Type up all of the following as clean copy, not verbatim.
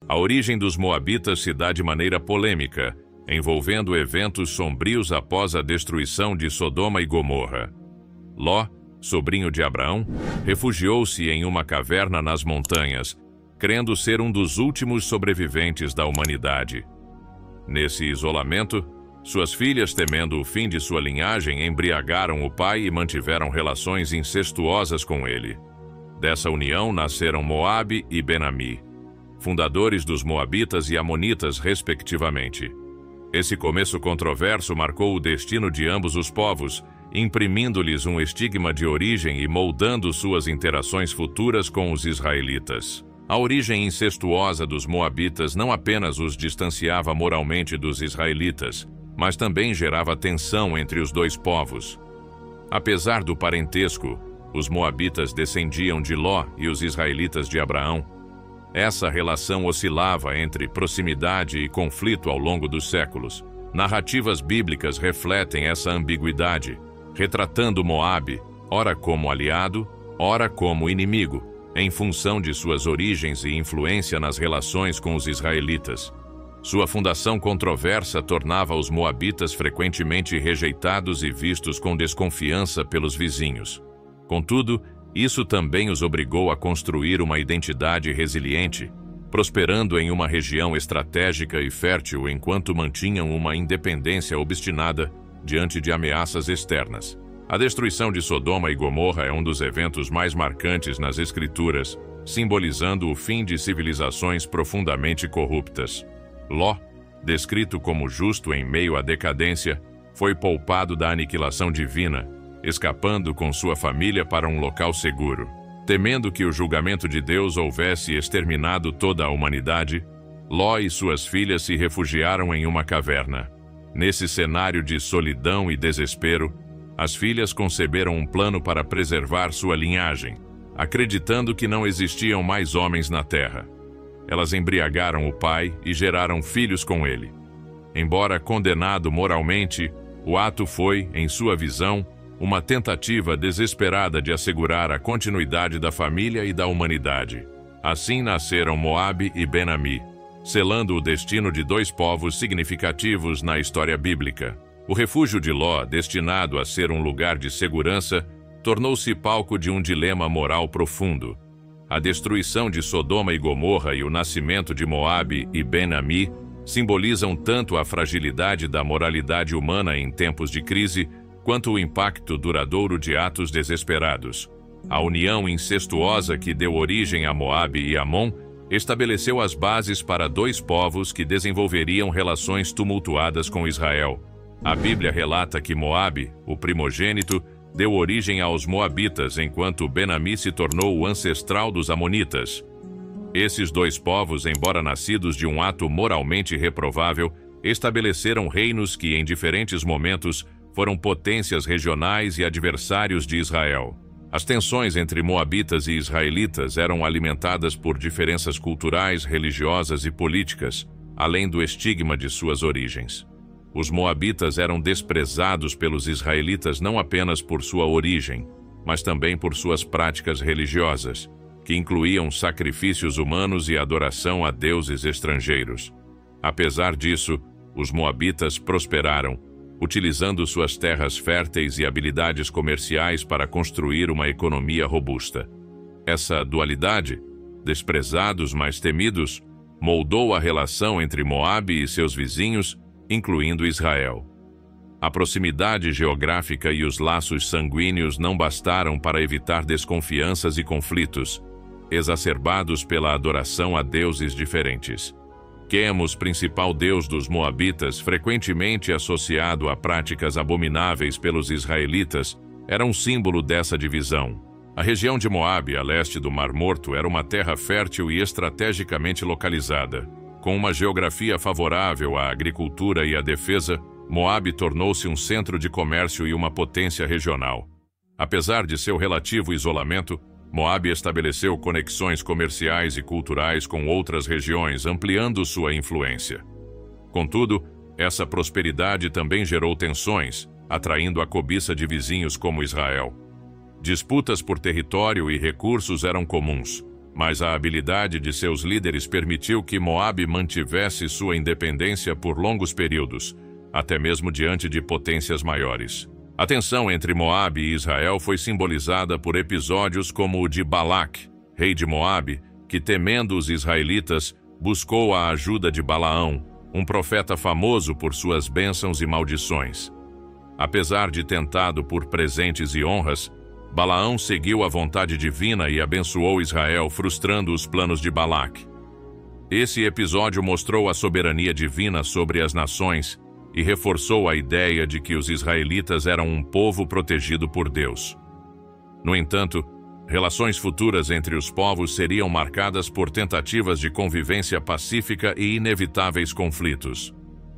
A origem dos moabitas se dá de maneira polêmica, envolvendo eventos sombrios após a destruição de Sodoma e Gomorra. Ló, sobrinho de Abraão, refugiou-se em uma caverna nas montanhas, crendo ser um dos últimos sobreviventes da humanidade. Nesse isolamento, suas filhas, temendo o fim de sua linhagem, embriagaram o pai e mantiveram relações incestuosas com ele. Dessa união nasceram Moabe e Ben-Ami, fundadores dos Moabitas e Amonitas, respectivamente. Esse começo controverso marcou o destino de ambos os povos, imprimindo-lhes um estigma de origem e moldando suas interações futuras com os israelitas. A origem incestuosa dos Moabitas não apenas os distanciava moralmente dos israelitas, mas também gerava tensão entre os dois povos. Apesar do parentesco, os Moabitas descendiam de Ló e os israelitas de Abraão. Essa relação oscilava entre proximidade e conflito ao longo dos séculos. Narrativas bíblicas refletem essa ambiguidade, retratando Moabe, ora como aliado, ora como inimigo, em função de suas origens e influência nas relações com os israelitas. Sua fundação controversa tornava os moabitas frequentemente rejeitados e vistos com desconfiança pelos vizinhos. Contudo, isso também os obrigou a construir uma identidade resiliente, prosperando em uma região estratégica e fértil enquanto mantinham uma independência obstinada diante de ameaças externas. A destruição de Sodoma e Gomorra é um dos eventos mais marcantes nas Escrituras, simbolizando o fim de civilizações profundamente corruptas. Ló, descrito como justo em meio à decadência, foi poupado da aniquilação divina, escapando com sua família para um local seguro. Temendo que o julgamento de Deus houvesse exterminado toda a humanidade, Ló e suas filhas se refugiaram em uma caverna. Nesse cenário de solidão e desespero, as filhas conceberam um plano para preservar sua linhagem, acreditando que não existiam mais homens na terra. Elas embriagaram o pai e geraram filhos com ele. Embora condenado moralmente, o ato foi, em sua visão, uma tentativa desesperada de assegurar a continuidade da família e da humanidade. Assim nasceram Moabe e Ben-Ami, selando o destino de dois povos significativos na história bíblica. O refúgio de Ló, destinado a ser um lugar de segurança, tornou-se palco de um dilema moral profundo. A destruição de Sodoma e Gomorra e o nascimento de Moabe e Ben-Ami simbolizam tanto a fragilidade da moralidade humana em tempos de crise, quanto o impacto duradouro de atos desesperados. A união incestuosa que deu origem a Moabe e Amon estabeleceu as bases para dois povos que desenvolveriam relações tumultuadas com Israel. A Bíblia relata que Moabe, o primogênito, deu origem aos Moabitas, enquanto Ben-Ami se tornou o ancestral dos Amonitas. Esses dois povos, embora nascidos de um ato moralmente reprovável, estabeleceram reinos que, em diferentes momentos, foram potências regionais e adversários de Israel. As tensões entre moabitas e israelitas eram alimentadas por diferenças culturais, religiosas e políticas, além do estigma de suas origens. Os moabitas eram desprezados pelos israelitas não apenas por sua origem, mas também por suas práticas religiosas, que incluíam sacrifícios humanos e adoração a deuses estrangeiros. Apesar disso, os moabitas prosperaram, utilizando suas terras férteis e habilidades comerciais para construir uma economia robusta. Essa dualidade, desprezados mas temidos, moldou a relação entre Moabe e seus vizinhos, incluindo Israel. A proximidade geográfica e os laços sanguíneos não bastaram para evitar desconfianças e conflitos, exacerbados pela adoração a deuses diferentes. Quemos, principal deus dos moabitas, frequentemente associado a práticas abomináveis pelos israelitas, era um símbolo dessa divisão. A região de Moabe, a leste do Mar Morto, era uma terra fértil e estrategicamente localizada. Com uma geografia favorável à agricultura e à defesa, Moabe tornou-se um centro de comércio e uma potência regional. Apesar de seu relativo isolamento, Moabe estabeleceu conexões comerciais e culturais com outras regiões, ampliando sua influência. Contudo, essa prosperidade também gerou tensões, atraindo a cobiça de vizinhos como Israel. Disputas por território e recursos eram comuns, mas a habilidade de seus líderes permitiu que Moabe mantivesse sua independência por longos períodos, até mesmo diante de potências maiores. A tensão entre Moabe e Israel foi simbolizada por episódios como o de Balaque, rei de Moabe, que, temendo os israelitas, buscou a ajuda de Balaão, um profeta famoso por suas bênçãos e maldições. Apesar de tentado por presentes e honras, Balaão seguiu a vontade divina e abençoou Israel, frustrando os planos de Balaque. Esse episódio mostrou a soberania divina sobre as nações e reforçou a ideia de que os israelitas eram um povo protegido por Deus. No entanto, relações futuras entre os povos seriam marcadas por tentativas de convivência pacífica e inevitáveis conflitos.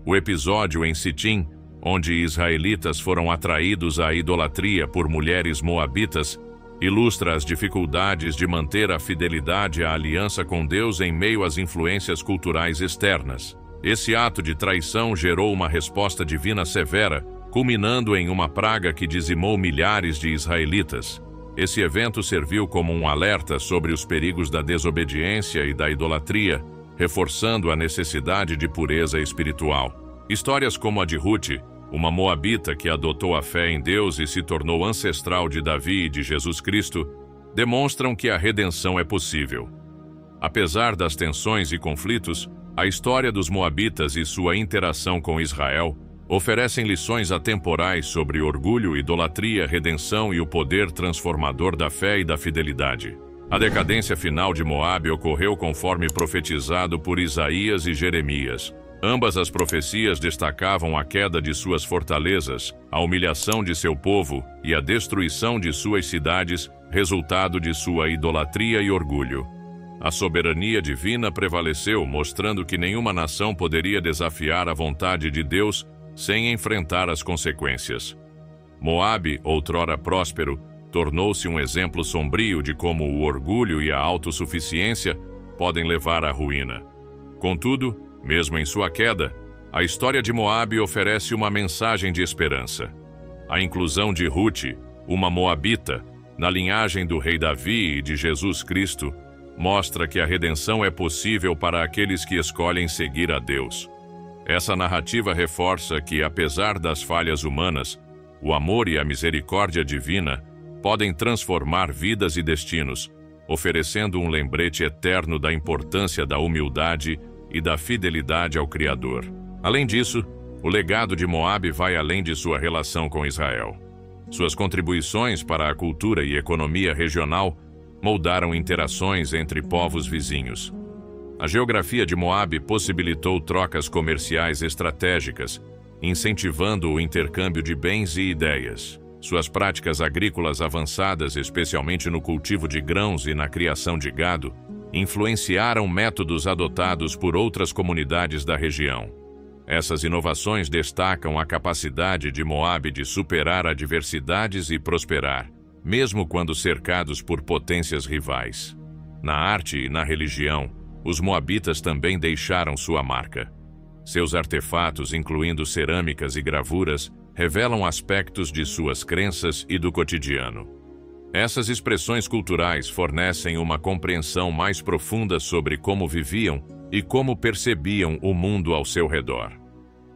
O episódio em Sitim, onde israelitas foram atraídos à idolatria por mulheres moabitas, ilustra as dificuldades de manter a fidelidade à aliança com Deus em meio às influências culturais externas. Esse ato de traição gerou uma resposta divina severa, culminando em uma praga que dizimou milhares de israelitas. Esse evento serviu como um alerta sobre os perigos da desobediência e da idolatria, reforçando a necessidade de pureza espiritual. Histórias como a de Ruth, uma moabita que adotou a fé em Deus e se tornou ancestral de Davi e de Jesus Cristo, demonstram que a redenção é possível. Apesar das tensões e conflitos, a história dos moabitas e sua interação com Israel oferecem lições atemporais sobre orgulho, idolatria, redenção e o poder transformador da fé e da fidelidade. A decadência final de Moabe ocorreu conforme profetizado por Isaías e Jeremias. Ambas as profecias destacavam a queda de suas fortalezas, a humilhação de seu povo e a destruição de suas cidades, resultado de sua idolatria e orgulho. A soberania divina prevaleceu, mostrando que nenhuma nação poderia desafiar a vontade de Deus sem enfrentar as consequências. Moabe, outrora próspero, tornou-se um exemplo sombrio de como o orgulho e a autossuficiência podem levar à ruína. Contudo, mesmo em sua queda, a história de Moabe oferece uma mensagem de esperança. A inclusão de Ruth, uma moabita, na linhagem do rei Davi e de Jesus Cristo, mostra que a redenção é possível para aqueles que escolhem seguir a Deus. Essa narrativa reforça que, apesar das falhas humanas, o amor e a misericórdia divina podem transformar vidas e destinos, oferecendo um lembrete eterno da importância da humildade e da fidelidade ao Criador. Além disso, o legado de Moabe vai além de sua relação com Israel. Suas contribuições para a cultura e economia regional moldaram interações entre povos vizinhos. A geografia de Moabe possibilitou trocas comerciais estratégicas, incentivando o intercâmbio de bens e ideias. Suas práticas agrícolas avançadas, especialmente no cultivo de grãos e na criação de gado, influenciaram métodos adotados por outras comunidades da região. Essas inovações destacam a capacidade de Moabe de superar adversidades e prosperar, mesmo quando cercados por potências rivais. Na arte e na religião, os moabitas também deixaram sua marca. Seus artefatos, incluindo cerâmicas e gravuras, revelam aspectos de suas crenças e do cotidiano. Essas expressões culturais fornecem uma compreensão mais profunda sobre como viviam e como percebiam o mundo ao seu redor.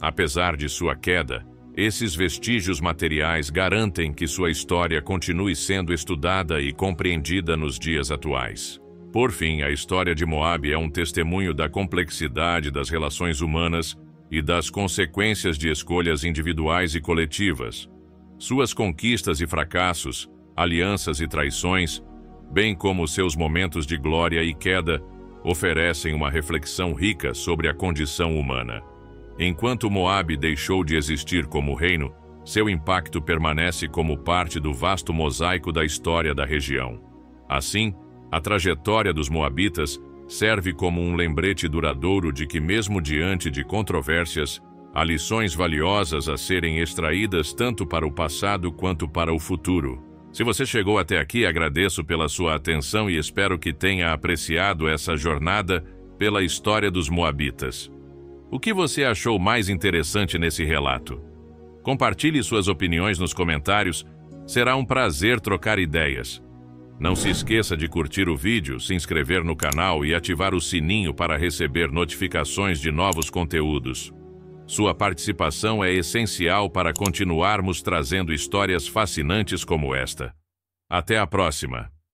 Apesar de sua queda, esses vestígios materiais garantem que sua história continue sendo estudada e compreendida nos dias atuais. Por fim, a história de Moabe é um testemunho da complexidade das relações humanas e das consequências de escolhas individuais e coletivas. Suas conquistas e fracassos, alianças e traições, bem como seus momentos de glória e queda, oferecem uma reflexão rica sobre a condição humana. Enquanto Moabe deixou de existir como reino, seu impacto permanece como parte do vasto mosaico da história da região. Assim, a trajetória dos moabitas serve como um lembrete duradouro de que, mesmo diante de controvérsias, há lições valiosas a serem extraídas tanto para o passado quanto para o futuro. Se você chegou até aqui, agradeço pela sua atenção e espero que tenha apreciado essa jornada pela história dos moabitas. O que você achou mais interessante nesse relato? Compartilhe suas opiniões nos comentários, será um prazer trocar ideias. Não se esqueça de curtir o vídeo, se inscrever no canal e ativar o sininho para receber notificações de novos conteúdos. Sua participação é essencial para continuarmos trazendo histórias fascinantes como esta. Até a próxima!